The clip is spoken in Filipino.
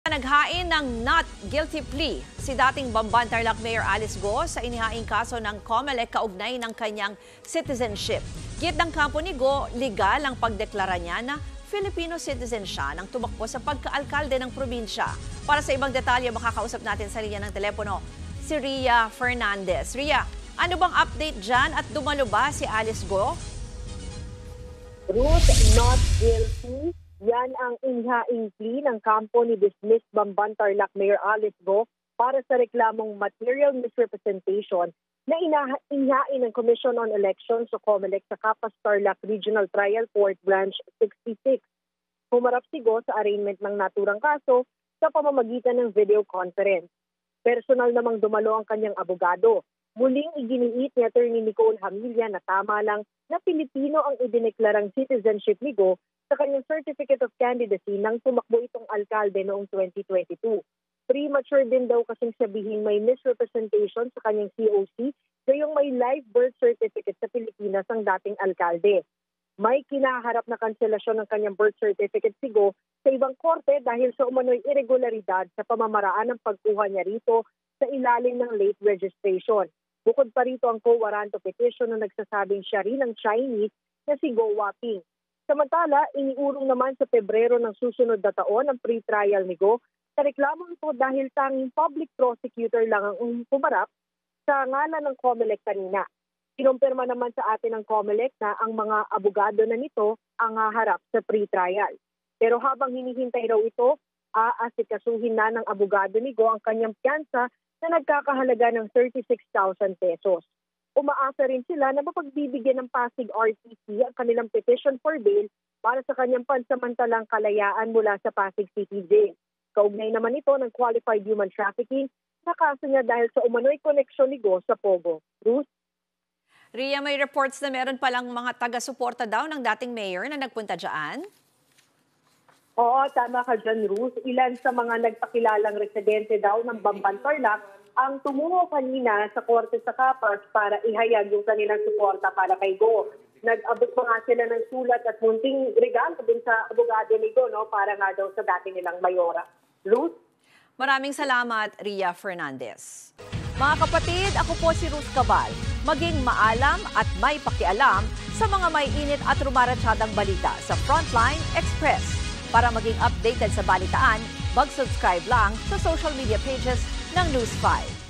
Naghain ng not guilty plea si dating Bamban Tarlac Mayor Alice Go sa inihaing kaso ng COMELEC kaugnay ng kanyang citizenship. Git ng kampo ni Go, legal ang pagdeklara niya na Filipino citizen siya nang tumakbo sa pagkaalkalde ng probinsya. Para sa ibang detalye, makakausap natin sa linya ng telepono si Ria Fernandez. Ria, ano bang update dyan at dumalo ba si Alice Go? Ruth, not guilty. Yan ang inhaing plea ng kampo ni dismissed Bamban Tarlac Mayor Alice Go para sa reklamong material misrepresentation na inhain ng Commission on Elections o COMELEC sa Capas Tarlac Regional Trial Court Branch 66. Humarap si Go sa arraignment ng naturang kaso sa pamamagitan ng video conference. Personal namang dumalo ang kanyang abogado. Muling iginiit ni Atty. Nicole Hamilla na tama lang na Pilipino ang idineklarang citizenship ni Go sa kanyang Certificate of Candidacy nang tumakbo itong alkalde noong 2022. Premature din daw kasing sabihin may misrepresentation sa kanyang COC gayong may live birth certificate sa Pilipinas ang dating alkalde. May kinaharap na kanselasyon ng kanyang birth certificate si Go sa ibang korte dahil sa umano'y irregularidad sa pamamaraan ng pagkuha niya rito sa ilalim ng late registration. Bukod pa rito ang co-warranto petition na nagsasabing siya rin ang Chinese na si Go Waping. Samantala, iniurong naman sa Pebrero ng susunod na taon ang pre-trial ni Go sa reklamo ito dahil tanging public prosecutor lang ang pumarap sa ngalan ng COMELEC kanina. Kinumpirma naman sa atin ng COMELEC na ang mga abogado na nito ang haharap sa pre-trial. Pero habang hinihintay raw ito, aasikasuhin na ng abogado ni Go ang kanyang piyansa na nagkakahalaga ng 36,000 pesos. Umaasa rin sila na mapagbibigyan ng Pasig RTC ang kanilang petition for bail para sa kanyang pansamantalang kalayaan mula sa Pasig City Jail. Kaugnay naman ito ng qualified human trafficking na kaso niya dahil sa umano'y koneksyon ni Go sa Pogo. Ruth? Ria, may reports na meron palang mga taga-suporta daw ng dating mayor na nagpunta dyan? Oo, tama ka dyan, Ruth. Ilan sa mga nagpakilalang residente daw ng Bamban Tarlac ang tumungo kanina sa korte sa Capas para ihayag yung kanilang suporta para kay Go. Nag-abot pa nga sila ng sulat at munting regalo din sa abogado ni Go, no, para nga daw sa dati nilang mayora. Ruth? Maraming salamat, Ria Fernandez. Mga kapatid, ako po si Ruth Cabal. Maging maalam at may pakialam sa mga may init at rumaratsadang balita sa Frontline Express. Para maging updated sa balitaan, mag-subscribe lang sa social media pages ng News 5.